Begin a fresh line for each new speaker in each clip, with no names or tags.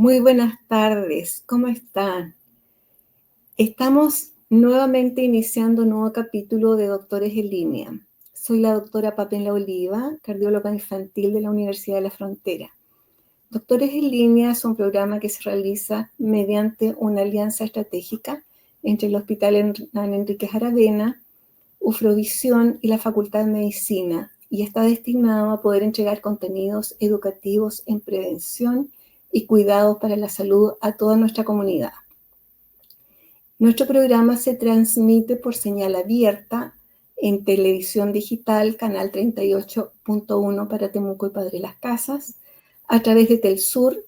Muy buenas tardes, ¿cómo están? Estamos nuevamente iniciando un nuevo capítulo de Doctores en Línea. Soy la doctora Pamela Oliva, cardióloga infantil de la Universidad de la Frontera. Doctores en Línea es un programa que se realiza mediante una alianza estratégica entre el Hospital Hernán Enríquez Aravena, Ufrovisión y la Facultad de Medicina, y está destinado a poder entregar contenidos educativos en prevención y cuidados para la salud a toda nuestra comunidad. Nuestro programa se transmite por señal abierta en televisión digital, canal 38.1 para Temuco y Padre Las Casas, a través de Telsur,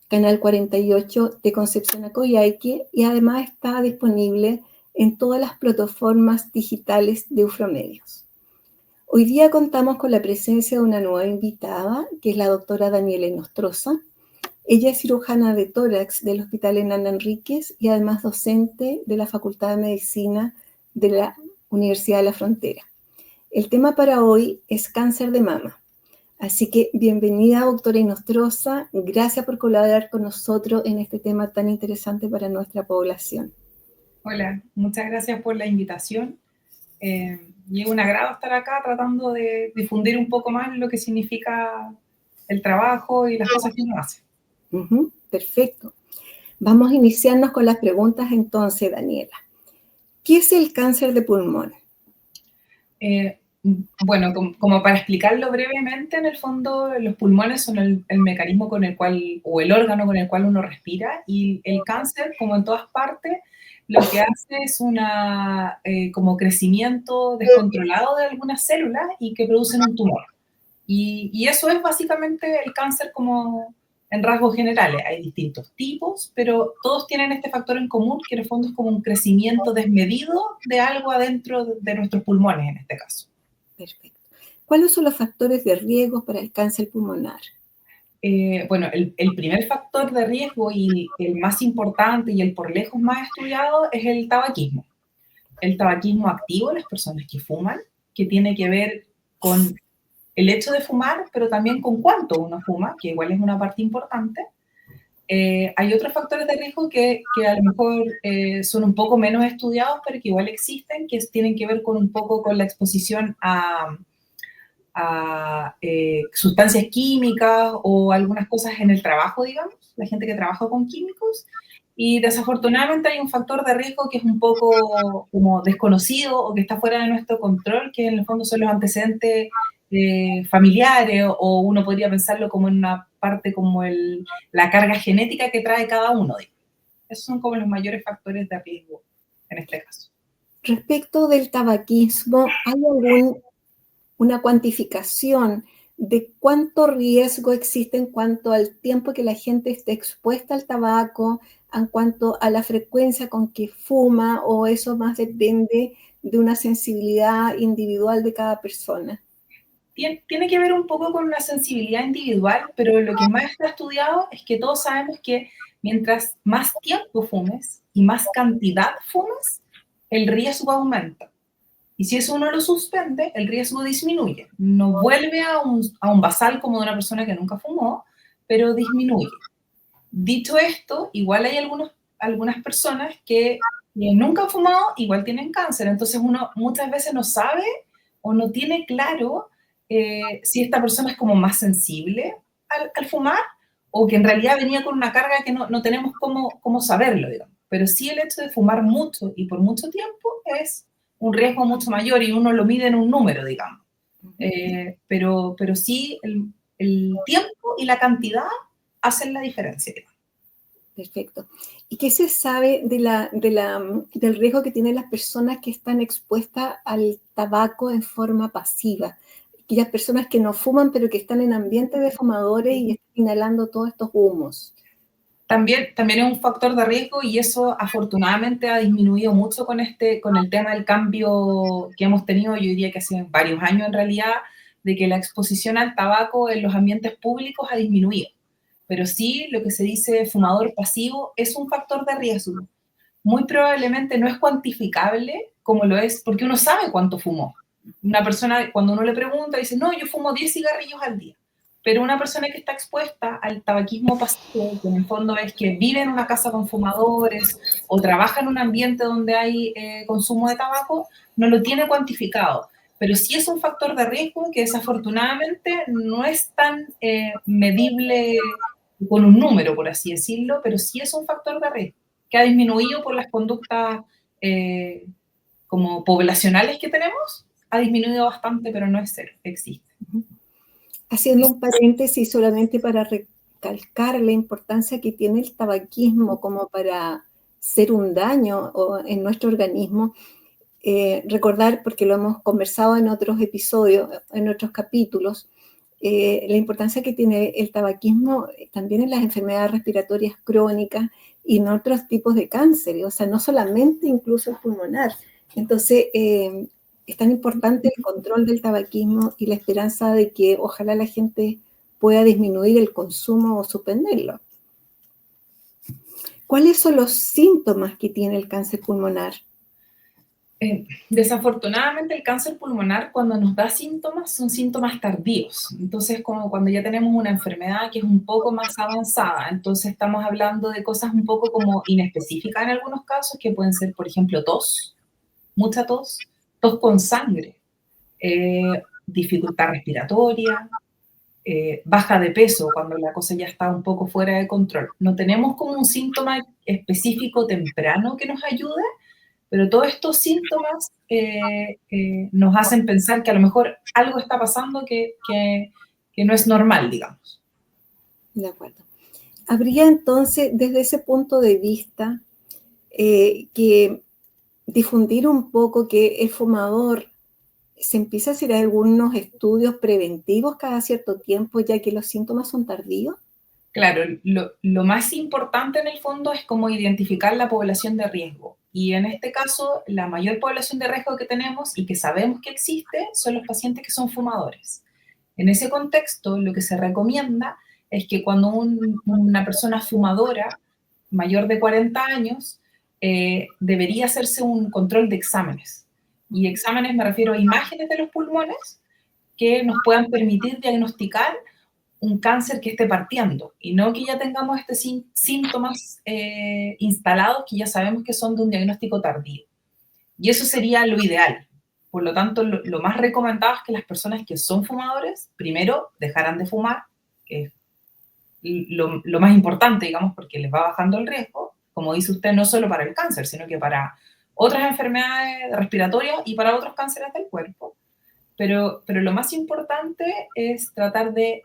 canal 48 de Concepción a Coyhaique, y además está disponible en todas las plataformas digitales de Ufromedios. Hoy día contamos con la presencia de una nueva invitada, que es la doctora Daniela Inostroza. Ella es cirujana de tórax del Hospital Hernán Enríquez y además docente de la Facultad de Medicina de la Universidad de la Frontera. El tema para hoy es cáncer de mama. Así que bienvenida, doctora Inostroza. Gracias por colaborar con nosotros en este tema tan interesante para nuestra población.
Hola, muchas gracias por la invitación. Y es un agrado estar acá tratando de difundir un poco más lo que significa el trabajo y las cosas que uno hace.
Perfecto. Vamos a iniciarnos con las preguntas entonces, Daniela. ¿Qué es el cáncer de pulmón?
Bueno, como para explicarlo brevemente, en el fondo los pulmones son el mecanismo con el cual, o el órgano con el cual uno respira, y el cáncer, como en todas partes, lo que hace es como crecimiento descontrolado de algunas células y que producen un tumor. Y eso es básicamente el cáncer como en rasgos generales. Hay distintos tipos, pero todos tienen este factor en común, que en el fondo es como un crecimiento desmedido de algo adentro de nuestros pulmones en este caso.
Perfecto. ¿Cuáles son los factores de riesgo para el cáncer pulmonar?
Bueno, el primer factor de riesgo y el más importante y el por lejos más estudiado es el tabaquismo. El tabaquismo activo, las personas que fuman, que tiene que ver con el hecho de fumar, pero también con cuánto uno fuma, que igual es una parte importante. Hay otros factores de riesgo que a lo mejor son un poco menos estudiados, pero que igual existen, que tienen que ver con un poco con la exposición a sustancias químicas o algunas cosas en el trabajo, digamos, la gente que trabaja con químicos. Y desafortunadamente hay un factor de riesgo que es un poco como desconocido o que está fuera de nuestro control, que en el fondo son los antecedentes familiares, o uno podría pensarlo como en una parte como la carga genética que trae cada uno. Esos son como los mayores factores de riesgo en este caso.
Respecto del tabaquismo, ¿hay una cuantificación de cuánto riesgo existe en cuanto al tiempo que la gente esté expuesta al tabaco, en cuanto a la frecuencia con que fuma, o eso más depende de una sensibilidad individual de cada persona?
Tiene que ver un poco con una sensibilidad individual, pero lo que más está estudiado es que todos sabemos que mientras más tiempo fumes y más cantidad fumes, el riesgo aumenta. Y si eso uno lo suspende, el riesgo disminuye. No vuelve a un basal como de una persona que nunca fumó, pero disminuye. Dicho esto, igual hay algunas personas que nunca han fumado, igual tienen cáncer. Entonces uno muchas veces no sabe o no tiene claro si esta persona es como más sensible al fumar, o que en realidad venía con una carga que no tenemos cómo saberlo, digamos. Pero sí, el hecho de fumar mucho y por mucho tiempo es un riesgo mucho mayor, y uno lo mide en un número, digamos. Pero sí, el tiempo y la cantidad hacen la diferencia.
Perfecto. ¿Y qué se sabe del riesgo que tienen las personas que están expuestas al tabaco en forma pasiva? Aquellas personas que no fuman, pero que están en ambientes de fumadores y están inhalando todos estos humos.
También es un factor de riesgo, y eso afortunadamente ha disminuido mucho con el tema del cambio que hemos tenido, yo diría que hace varios años en realidad, de que la exposición al tabaco en los ambientes públicos ha disminuido. Pero sí, lo que se dice fumador pasivo es un factor de riesgo. Muy probablemente no es cuantificable como lo es, porque uno sabe cuánto fumó. Una persona, cuando uno le pregunta, dice, no, yo fumo 10 cigarrillos al día. pero una persona que está expuesta al tabaquismo pasivo, que en el fondo es que vive en una casa con fumadores o trabaja en un ambiente donde hay consumo de tabaco, no lo tiene cuantificado. Pero sí es un factor de riesgo que desafortunadamente no es tan medible con un número, por así decirlo, pero sí es un factor de riesgo que ha disminuido por las conductas como poblacionales que tenemos, ha disminuido bastante, pero no es cero, existe.
Haciendo un paréntesis solamente para recalcar la importancia que tiene el tabaquismo como para ser un daño en nuestro organismo, recordar, porque lo hemos conversado en otros episodios, en otros capítulos, la importancia que tiene el tabaquismo también en las enfermedades respiratorias crónicas y en otros tipos de cáncer, o sea, no solamente incluso el pulmonar. Entonces, es tan importante el control del tabaquismo y la esperanza de que ojalá la gente pueda disminuir el consumo o suspenderlo. ¿Cuáles son los síntomas que tiene el cáncer pulmonar?
Desafortunadamente el cáncer pulmonar cuando nos da síntomas son síntomas tardíos, entonces como cuando ya tenemos una enfermedad que es un poco más avanzada, entonces estamos hablando de cosas un poco como inespecíficas en algunos casos, que pueden ser, por ejemplo, tos, mucha tos, tos con sangre, dificultad respiratoria, baja de peso cuando la cosa ya está un poco fuera de control. No tenemos como un síntoma específico temprano que nos ayude, pero todos estos síntomas nos hacen pensar que a lo mejor algo está pasando que no es normal, digamos.
De acuerdo. Habría entonces, desde ese punto de vista, que difundir un poco que el fumador se empieza a hacer algunos estudios preventivos cada cierto tiempo, ya que los síntomas son tardíos.
Claro, lo más importante en el fondo es cómo identificar la población de riesgo. Y en este caso, la mayor población de riesgo que tenemos y que sabemos que existe son los pacientes que son fumadores. En ese contexto, lo que se recomienda es que cuando una persona fumadora mayor de 40 años debería hacerse un control de exámenes. Y exámenes me refiero a imágenes de los pulmones que nos puedan permitir diagnosticar un cáncer que esté partiendo y no que ya tengamos síntomas instalados que ya sabemos que son de un diagnóstico tardío. Y eso sería lo ideal. Por lo tanto, lo más recomendado es que las personas que son fumadores, primero, dejaran de fumar, que es lo más importante, digamos, porque les va bajando el riesgo, como dice usted, no solo para el cáncer, sino que para otras enfermedades respiratorias y para otros cánceres del cuerpo. Pero lo más importante es tratar de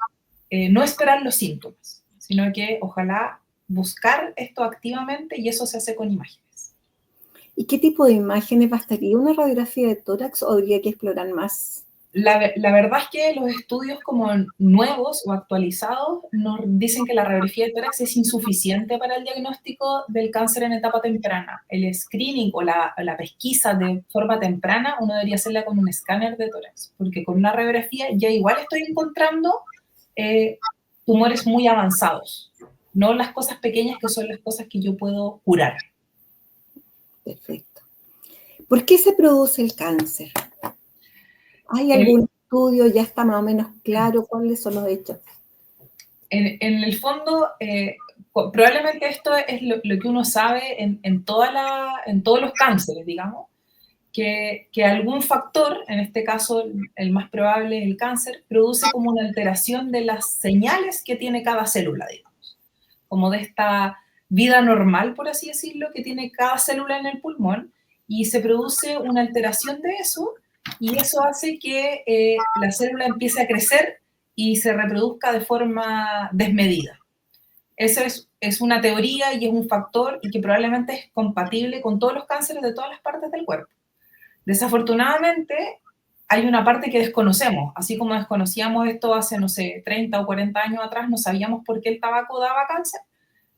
no esperar los síntomas, sino que ojalá buscar esto activamente y eso se hace con imágenes.
¿Y qué tipo de imágenes bastaría? ¿Una radiografía de tórax o habría que explorar más?
La verdad es que los estudios como nuevos o actualizados nos dicen que la radiografía de tórax es insuficiente para el diagnóstico del cáncer en etapa temprana. El screening o la pesquisa de forma temprana uno debería hacerla con un escáner de tórax, porque con una radiografía ya igual estoy encontrando tumores muy avanzados, no las cosas pequeñas que son las cosas que yo puedo curar.
Perfecto. ¿Por qué se produce el cáncer? ¿Hay algún estudio? ¿Ya está más o menos claro cuáles son los hechos?
En el fondo, probablemente esto es lo que uno sabe en todos los cánceres, digamos, que algún factor, en este caso el más probable es el cáncer, produce como una alteración de las señales que tiene cada célula, digamos, como de esta vida normal, por así decirlo, que tiene cada célula en el pulmón, y se produce una alteración de eso, y eso hace que la célula empiece a crecer y se reproduzca de forma desmedida. Eso es una teoría y es un factor y que probablemente es compatible con todos los cánceres de todas las partes del cuerpo. Desafortunadamente, hay una parte que desconocemos, así como desconocíamos esto hace, no sé, 30 o 40 años atrás, no sabíamos por qué el tabaco daba cáncer.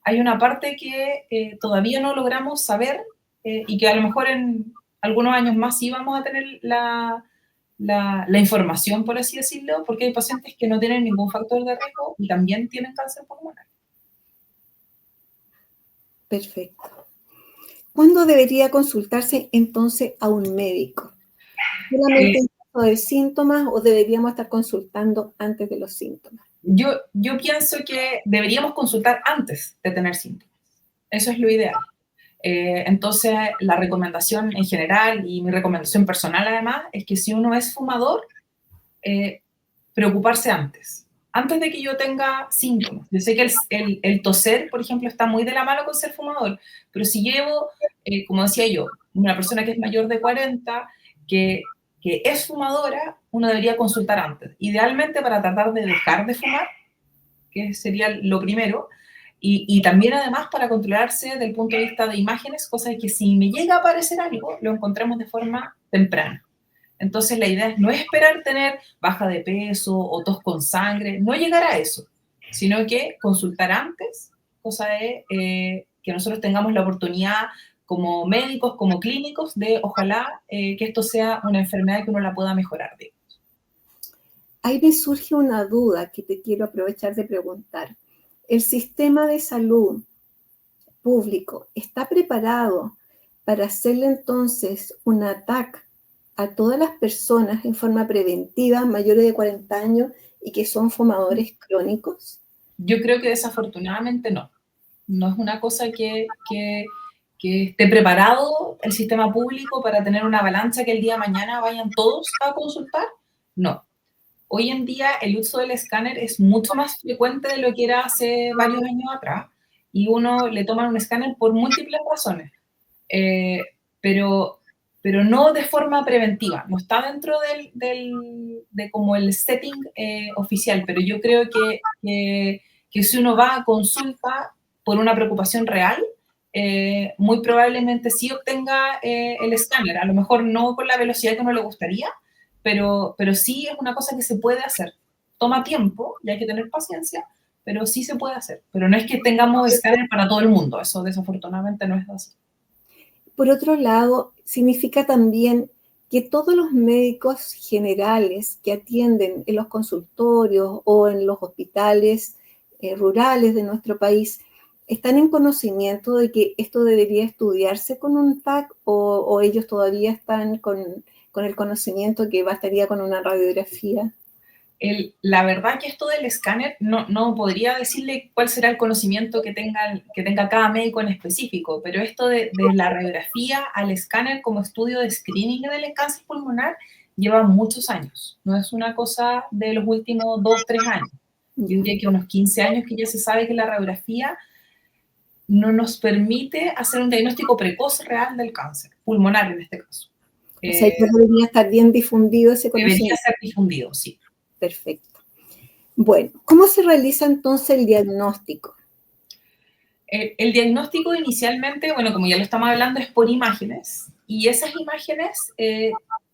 Hay una parte que todavía no logramos saber y que a lo mejor en algunos años más sí vamos a tener la información, por así decirlo, porque hay pacientes que no tienen ningún factor de riesgo y también tienen cáncer pulmonar.
Perfecto. ¿Cuándo debería consultarse entonces a un médico? ¿Solamente en caso de síntomas o deberíamos estar consultando antes de los síntomas?
Yo pienso que deberíamos consultar antes de tener síntomas. Eso es lo ideal. Entonces, la recomendación en general y mi recomendación personal además es que si uno es fumador, preocuparse antes de que yo tenga síntomas. Yo sé que el toser, por ejemplo, está muy de la mano con ser fumador, pero si llevo, como decía yo, una persona que es mayor de 40, que es fumadora, uno debería consultar antes. Idealmente para tratar de dejar de fumar, que sería lo primero, y también además para controlarse desde el punto de vista de imágenes, cosa de que si me llega a aparecer algo, lo encontremos de forma temprana. Entonces la idea no es esperar tener baja de peso o tos con sangre, no llegar a eso, sino que consultar antes, cosa de que nosotros tengamos la oportunidad como médicos, como clínicos, de ojalá que esto sea una enfermedad que uno la pueda mejorar.
Ahí me surge una duda que te quiero aprovechar de preguntar. ¿El sistema de salud público está preparado para hacerle entonces un ataque a todas las personas en forma preventiva mayores de 40 años y que son fumadores crónicos?
Yo creo que desafortunadamente no. No es una cosa que esté preparado el sistema público para tener una avalancha que el día de mañana vayan todos a consultar. No. Hoy en día el uso del escáner es mucho más frecuente de lo que era hace varios años atrás y uno le toma un escáner por múltiples razones, eh, pero, pero no de forma preventiva, no está dentro de como el setting oficial, pero yo creo que si uno va a consulta por una preocupación real, muy probablemente sí obtenga el escáner, a lo mejor no con la velocidad que uno le gustaría, pero sí es una cosa que se puede hacer. Toma tiempo y hay que tener paciencia, pero sí se puede hacer. Pero no es que tengamos escáner para todo el mundo, eso desafortunadamente no es así.
Por otro lado, significa también que todos los médicos generales que atienden en los consultorios o en los hospitales rurales de nuestro país están en conocimiento de que esto debería estudiarse con un TAC o ellos todavía están con el conocimiento que bastaría con una radiografía.
La verdad que esto del escáner no podría decirle cuál será el conocimiento que tenga cada médico en específico, pero esto de la radiografía al escáner como estudio de screening del cáncer pulmonar lleva muchos años. No es una cosa de los últimos 2, 3 años. Yo diría que unos 15 años que ya se sabe que la radiografía no nos permite hacer un diagnóstico precoz real del cáncer, pulmonar en este caso.
O sea, ya debería estar bien difundido ese conocimiento.
Debería ser difundido, sí.
Perfecto. Bueno, ¿cómo se realiza entonces el diagnóstico?
El diagnóstico inicialmente, bueno, como ya lo estamos hablando, es por imágenes, y esas imágenes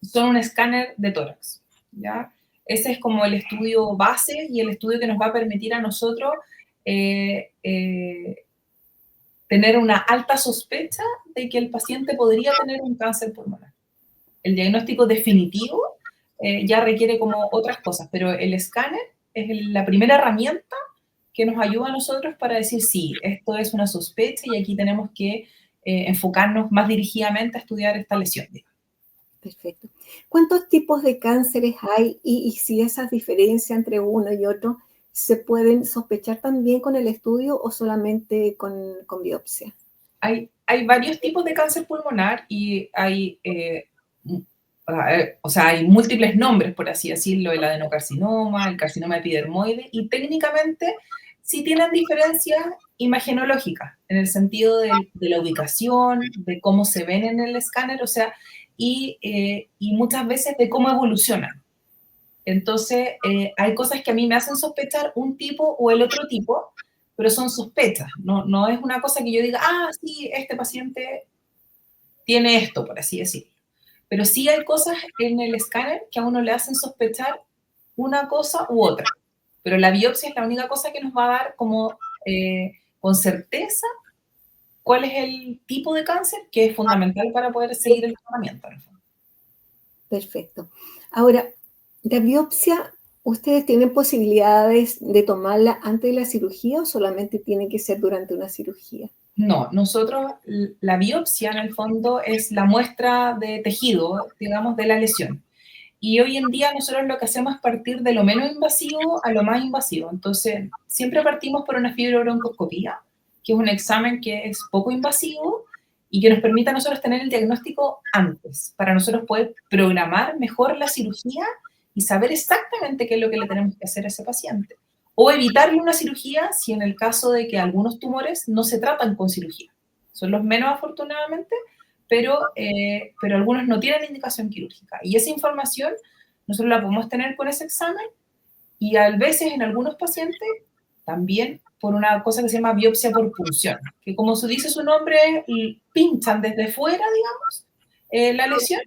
son un escáner de tórax, ¿ya? Ese es como el estudio base y el estudio que nos va a permitir a nosotros tener una alta sospecha de que el paciente podría tener un cáncer pulmonar. El diagnóstico definitivo ya requiere como otras cosas, pero el escáner es la primera herramienta que nos ayuda a nosotros para decir, sí, esto es una sospecha y aquí tenemos que enfocarnos más dirigidamente a estudiar esta lesión.
Perfecto. ¿Cuántos tipos de cánceres hay y si esas diferencias entre uno y otro se pueden sospechar también con el estudio o solamente con biopsia?
Hay varios tipos de cáncer pulmonar y hay, o sea, hay múltiples nombres, por así decirlo, el adenocarcinoma, el carcinoma epidermoide, y técnicamente sí tienen diferencias imagenológicas, en el sentido de la ubicación, de cómo se ven en el escáner, o sea, y muchas veces de cómo evolucionan. Entonces, hay cosas que a mí me hacen sospechar un tipo o el otro tipo, pero son sospechas, no es una cosa que yo diga, ah, sí, este paciente tiene esto, por así decirlo. Pero sí hay cosas en el escáner que a uno le hacen sospechar una cosa u otra. Pero la biopsia es la única cosa que nos va a dar como con certeza cuál es el tipo de cáncer, que es fundamental para poder seguir el tratamiento.
Perfecto. Ahora, ¿la biopsia, ustedes tienen posibilidades de tomarla antes de la cirugía o solamente tiene que ser durante una cirugía?
No, nosotros, la biopsia en el fondo es la muestra de tejido, digamos, de la lesión. y hoy en día nosotros lo que hacemos es partir de lo menos invasivo a lo más invasivo. Entonces, siempre partimos por una fibrobroncoscopía, que es un examen que es poco invasivo y que nos permite a nosotros tener el diagnóstico antes, para nosotros poder programar mejor la cirugía y saber exactamente qué es lo que le tenemos que hacer a ese paciente. O evitarle una cirugía si en el caso de que algunos tumores no se tratan con cirugía. Son los menos afortunadamente, pero algunos no tienen indicación quirúrgica. Y esa información nosotros la podemos tener con ese examen y a veces en algunos pacientes también por una cosa que se llama biopsia por punción, que como se dice su nombre, pinchan desde fuera, digamos, la lesión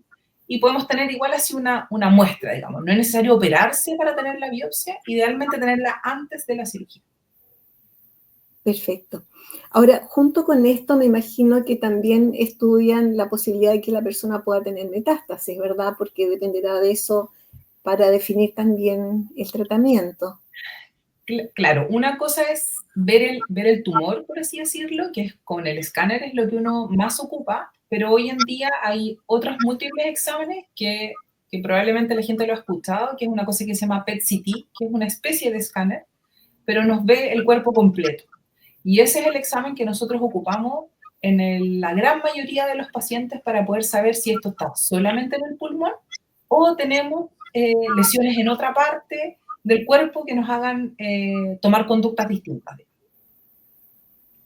y podemos tener igual así una muestra, digamos. No es necesario operarse para tener la biopsia, idealmente tenerla antes de la cirugía.
Perfecto. Ahora, junto con esto, me imagino que también estudian la posibilidad de que la persona pueda tener metástasis, ¿verdad? Porque dependerá de eso para definir también el tratamiento.
Claro, una cosa es ver el tumor, por así decirlo, que es con el escáner es lo que uno más ocupa, pero hoy en día hay otros múltiples exámenes que probablemente la gente lo ha escuchado, que es una cosa que se llama PET-CT, que es una especie de escáner, pero nos ve el cuerpo completo. Y ese es el examen que nosotros ocupamos en la gran mayoría de los pacientes para poder saber si esto está solamente en el pulmón o tenemos lesiones en otra parte del cuerpo que nos hagan tomar conductas distintas.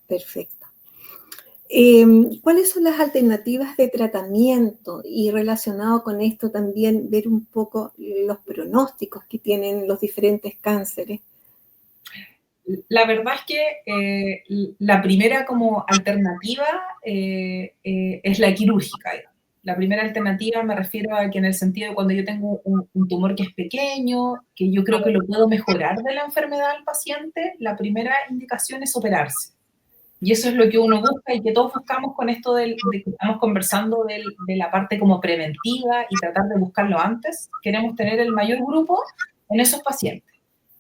Perfecto. ¿Cuáles son las alternativas de tratamiento? Y relacionado con esto también ver un poco los pronósticos que tienen los diferentes cánceres.
La verdad es que la primera como alternativa es la quirúrgica. La primera alternativa me refiero a que en el sentido de cuando yo tengo un tumor que es pequeño, que yo creo que lo puedo mejorar de la enfermedad al paciente, la primera indicación es operarse. Y eso es lo que uno busca y que todos buscamos con esto de que estamos conversando de la parte como preventiva y tratar de buscarlo antes. Queremos tener el mayor grupo en esos pacientes.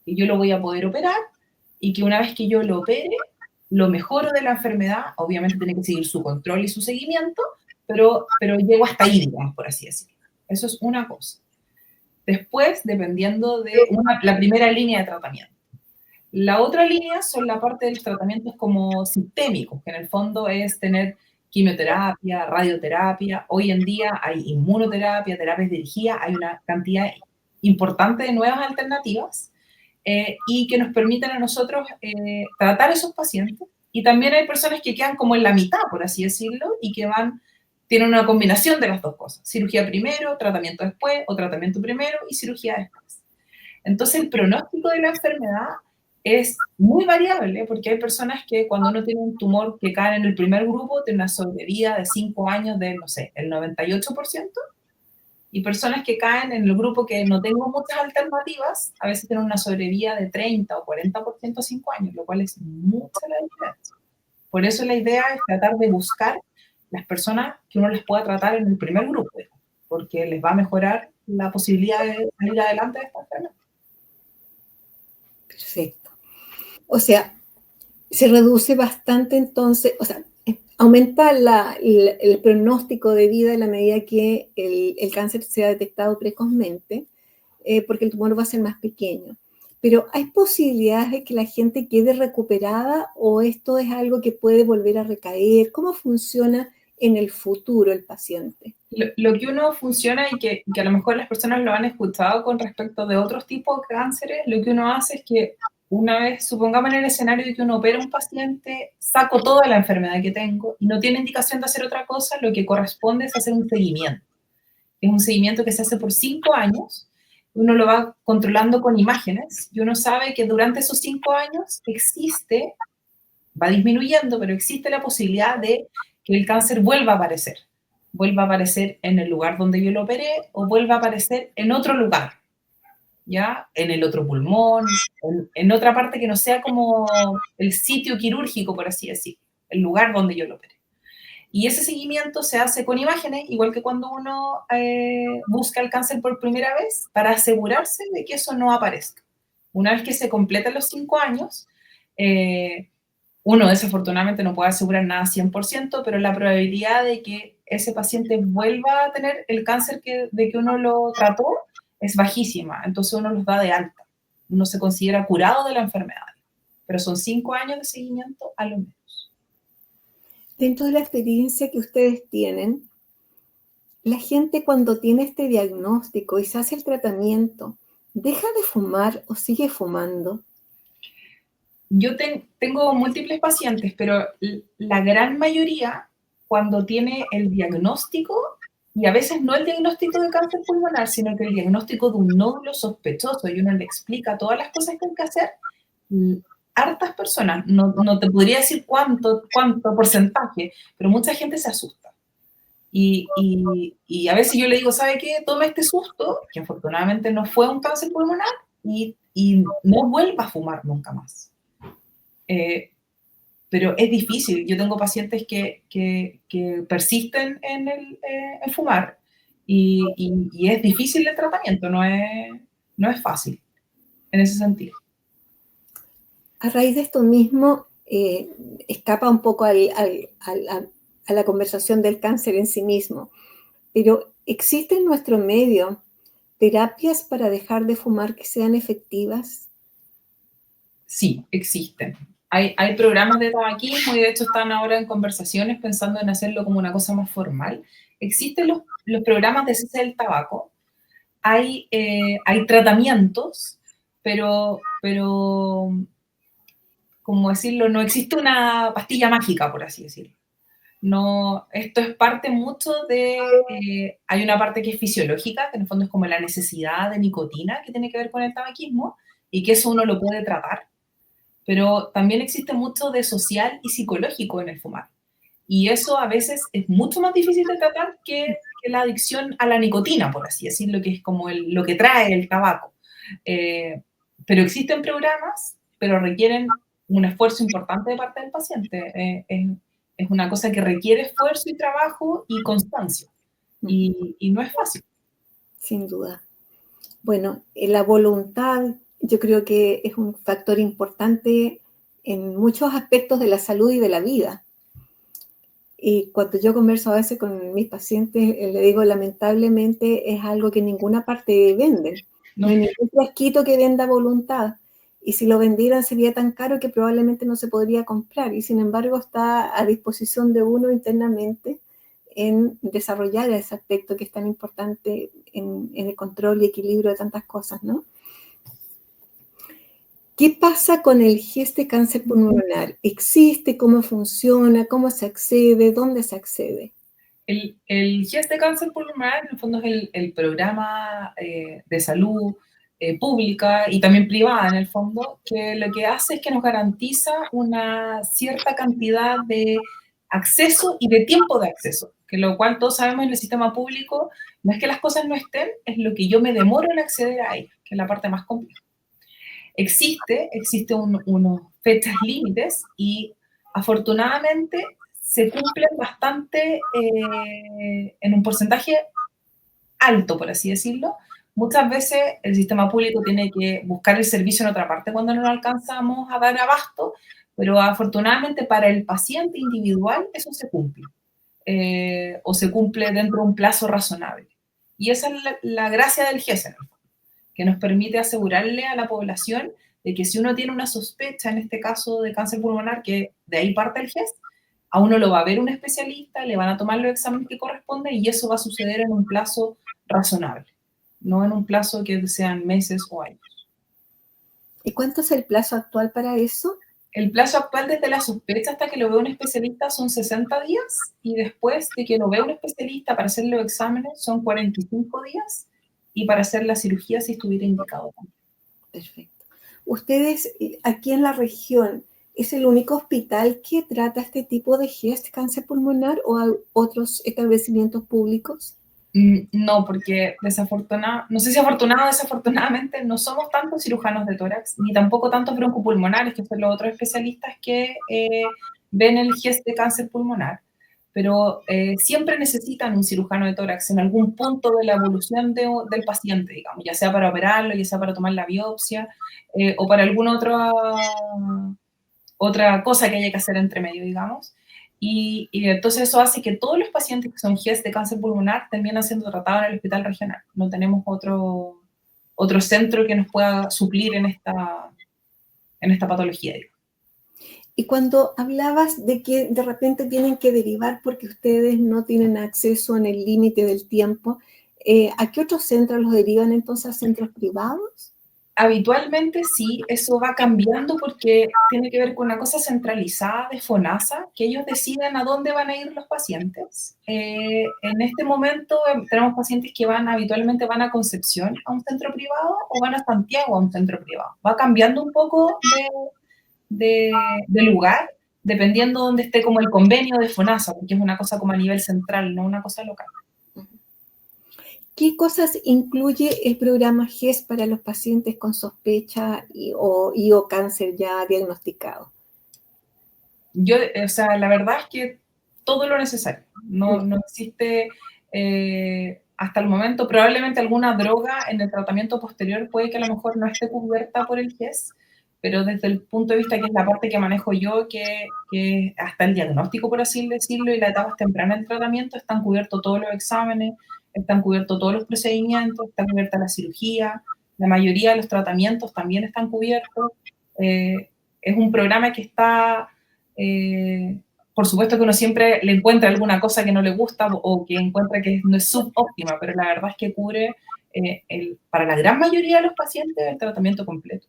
Y yo lo voy a poder operar y que una vez que yo lo opere, lo mejoro de la enfermedad, obviamente tiene que seguir su control y su seguimiento, pero llego hasta ahí, digamos, por así decirlo. Eso es una cosa. Después, dependiendo de la primera línea de tratamiento. La otra línea son la parte de los tratamientos como sistémicos, que en el fondo es tener quimioterapia, radioterapia. Hoy en día hay inmunoterapia, terapias dirigidas, hay una cantidad importante de nuevas alternativas y que nos permiten a nosotros tratar a esos pacientes. Y también hay personas que quedan como en la mitad, por así decirlo, y que tienen una combinación de las dos cosas. Cirugía primero, tratamiento después, o tratamiento primero y cirugía después. Entonces el pronóstico de la enfermedad es muy variable porque hay personas que cuando uno tiene un tumor que cae en el primer grupo tiene una sobrevida de 5 años de, no sé, el 98%, y personas que caen en el grupo que no tengo muchas alternativas, a veces tienen una sobrevida de 30 o 40% a 5 años, lo cual es mucha la diferencia. Por eso la idea es tratar de buscar las personas que uno les pueda tratar en el primer grupo, porque les va a mejorar la posibilidad de salir adelante de esta enfermedad.
Perfecto. O sea, se reduce bastante entonces, o sea, aumenta el pronóstico de vida en la medida que el cáncer sea detectado precozmente, porque el tumor va a ser más pequeño. Pero ¿hay posibilidades de que la gente quede recuperada o esto es algo que puede volver a recaer? ¿Cómo funciona en el futuro el paciente?
Lo que uno funciona y que a lo mejor las personas lo han escuchado con respecto de otros tipos de cánceres, lo que uno hace es que una vez, supongamos en el escenario de que uno opera a un paciente, saco toda la enfermedad que tengo y no tiene indicación de hacer otra cosa, lo que corresponde es hacer un seguimiento. Es un seguimiento que se hace por 5 años, uno lo va controlando con imágenes y uno sabe que durante esos 5 años existe, va disminuyendo, pero existe la posibilidad de que el cáncer vuelva a aparecer en el lugar donde yo lo operé o vuelva a aparecer en otro lugar, ¿ya? En el otro pulmón, en otra parte que no sea como el sitio quirúrgico, por así decir, el lugar donde yo lo operé. Y ese seguimiento se hace con imágenes, igual que cuando uno busca el cáncer por primera vez, para asegurarse de que eso no aparezca. Una vez que se completan los 5 años, uno desafortunadamente no puede asegurar nada 100%, pero la probabilidad de que ese paciente vuelva a tener el cáncer de que uno lo trató es bajísima, entonces uno los da de alta. Uno se considera curado de la enfermedad, pero son 5 años de seguimiento a lo menos.
Dentro de la experiencia que ustedes tienen, la gente cuando tiene este diagnóstico y se hace el tratamiento, ¿deja de fumar o sigue fumando?
Yo tengo múltiples pacientes, pero la gran mayoría, cuando tiene el diagnóstico, y a veces no el diagnóstico de cáncer pulmonar, sino que el diagnóstico de un nódulo sospechoso, y uno le explica todas las cosas que hay que hacer, hartas personas, no te podría decir cuánto porcentaje, pero mucha gente se asusta. Y a veces yo le digo, ¿sabe qué? Tome este susto, que afortunadamente no fue un cáncer pulmonar, y no vuelva a fumar nunca más. Pero es difícil. Yo tengo pacientes que persisten en fumar y es difícil el tratamiento, no es fácil en ese sentido.
A raíz de esto mismo, escapa un poco a la conversación del cáncer en sí mismo, pero ¿existe en nuestro medio terapias para dejar de fumar que sean efectivas?
Sí, existen. Hay programas de tabaquismo y de hecho están ahora en conversaciones pensando en hacerlo como una cosa más formal. Existen los programas de cese del tabaco, hay tratamientos, pero, como decirlo, no existe una pastilla mágica, por así decirlo. No, esto es parte mucho hay una parte que es fisiológica, que en el fondo es como la necesidad de nicotina que tiene que ver con el tabaquismo, y que eso uno lo puede tratar, pero también existe mucho de social y psicológico en el fumar. Y eso a veces es mucho más difícil de tratar que la adicción a la nicotina, por así decirlo, que es como lo que trae el tabaco. Pero existen programas, pero requieren un esfuerzo importante de parte del paciente. Es una cosa que requiere esfuerzo y trabajo y constancia. Y no es fácil.
Sin duda. Bueno, la voluntad yo creo que es un factor importante en muchos aspectos de la salud y de la vida. Y cuando yo converso a veces con mis pacientes, le digo, lamentablemente es algo que en ninguna parte venden. No hay ningún frasquito que venda voluntad. Y si lo vendieran sería tan caro que probablemente no se podría comprar. Y sin embargo está a disposición de uno internamente en desarrollar ese aspecto que es tan importante en el control y equilibrio de tantas cosas, ¿no? ¿Qué pasa con el GES de cáncer pulmonar? ¿Existe? ¿Cómo funciona? ¿Cómo se accede? ¿Dónde se accede?
El GES de cáncer pulmonar, en el fondo, es el programa de salud pública y también privada, en el fondo, que lo que hace es que nos garantiza una cierta cantidad de acceso y de tiempo de acceso, que lo cual todos sabemos en el sistema público, no es que las cosas no estén, es lo que yo me demoro en acceder a ellas, que es la parte más compleja. Existe unos fechas límites y afortunadamente se cumplen bastante en un porcentaje alto, por así decirlo. Muchas veces el sistema público tiene que buscar el servicio en otra parte cuando no lo alcanzamos a dar abasto, pero afortunadamente para el paciente individual eso se cumple, o se cumple dentro de un plazo razonable. Y esa es la gracia del GESEN, que nos permite asegurarle a la población de que si uno tiene una sospecha, en este caso de cáncer pulmonar, que de ahí parte el GES, a uno lo va a ver un especialista, le van a tomar los exámenes que corresponden y eso va a suceder en un plazo razonable, no en un plazo que sean meses o años.
¿Y cuánto es el plazo actual para eso?
El plazo actual desde la sospecha hasta que lo vea un especialista son 60 días y después de que lo vea un especialista para hacer los exámenes son 45 días y para hacer la cirugía si estuviera indicado también.
Perfecto. Ustedes aquí en la región, ¿es el único hospital que trata este tipo de GES, cáncer pulmonar, o hay otros establecimientos públicos?
No, porque no sé si afortunado o desafortunadamente no somos tantos cirujanos de tórax, ni tampoco tantos broncopulmonares, que son los otros especialistas que ven el GES de cáncer pulmonar, pero siempre necesitan un cirujano de tórax en algún punto de la evolución del paciente, digamos, ya sea para operarlo, ya sea para tomar la biopsia, o para alguna otra cosa que haya que hacer entre medio, digamos. Y entonces eso hace que todos los pacientes que son GES de cáncer pulmonar terminan siendo tratados en el hospital regional. No tenemos otro centro que nos pueda suplir en esta patología.
Y cuando hablabas de que de repente tienen que derivar porque ustedes no tienen acceso en el límite del tiempo, ¿a qué otros centros los derivan entonces? ¿A centros privados?
Habitualmente sí, eso va cambiando porque tiene que ver con una cosa centralizada de FONASA, que ellos deciden a dónde van a ir los pacientes. En este momento tenemos pacientes que habitualmente van a Concepción a un centro privado o van a Santiago a un centro privado. Va cambiando un poco de lugar, dependiendo dónde esté como el convenio de FONASA, porque es una cosa como a nivel central, no una cosa local.
¿Qué cosas incluye el programa GES para los pacientes con sospecha o cáncer ya diagnosticado?
La verdad es que todo lo necesario. No existe hasta el momento, probablemente alguna droga en el tratamiento posterior puede que a lo mejor no esté cubierta por el GES, pero desde el punto de vista que es la parte que manejo yo, que hasta el diagnóstico, por así decirlo, y las etapas tempranas del tratamiento, están cubiertos todos los exámenes, están cubiertos todos los procedimientos, está cubierta la cirugía, la mayoría de los tratamientos también están cubiertos. Es un programa que está, por supuesto que uno siempre le encuentra alguna cosa que no le gusta o que encuentra que no es subóptima, pero la verdad es que cubre para la gran mayoría de los pacientes el tratamiento completo.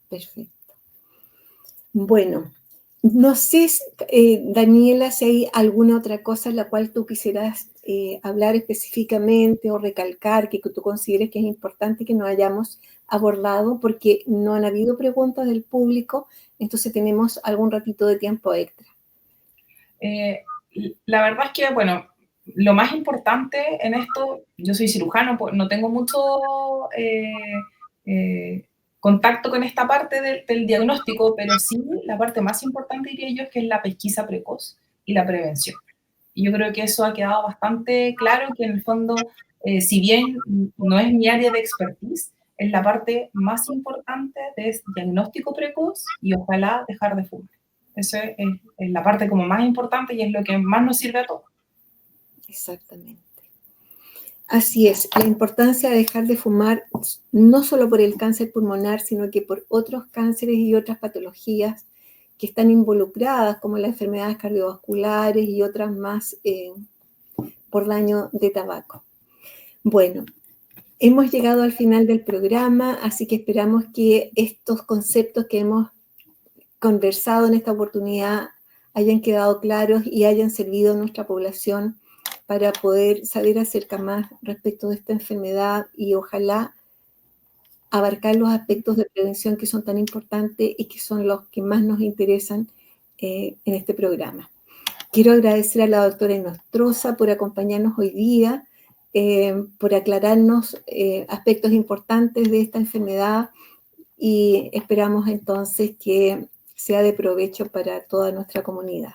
Perfecto. Bueno, no sé, Daniela, si hay alguna otra cosa en la cual tú quisieras hablar específicamente o recalcar que tú consideres que es importante que nos hayamos abordado, porque no han habido preguntas del público, entonces tenemos algún ratito de tiempo extra.
La verdad es que, bueno, lo más importante en esto, yo soy cirujano, pues no tengo mucho contacto con esta parte del diagnóstico, pero sí la parte más importante, diría yo, es que es la pesquisa precoz y la prevención. Y yo creo que eso ha quedado bastante claro, que en el fondo, si bien no es mi área de expertise, es la parte más importante de diagnóstico precoz y ojalá dejar de fumar. Eso es la parte como más importante y es lo que más nos sirve a todos.
Exactamente. Así es, la importancia de dejar de fumar no solo por el cáncer pulmonar, sino que por otros cánceres y otras patologías que están involucradas, como las enfermedades cardiovasculares y otras más por daño de tabaco. Bueno, hemos llegado al final del programa, así que esperamos que estos conceptos que hemos conversado en esta oportunidad hayan quedado claros y hayan servido a nuestra población para poder saber acerca más respecto de esta enfermedad y ojalá abarcar los aspectos de prevención que son tan importantes y que son los que más nos interesan en este programa. Quiero agradecer a la doctora Inostroza por acompañarnos hoy día, por aclararnos aspectos importantes de esta enfermedad y esperamos entonces que sea de provecho para toda nuestra comunidad.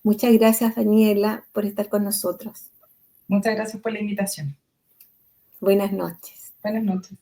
Muchas gracias, Daniela, por estar con nosotros.
Muchas gracias por la invitación.
Buenas noches.
Buenas noches.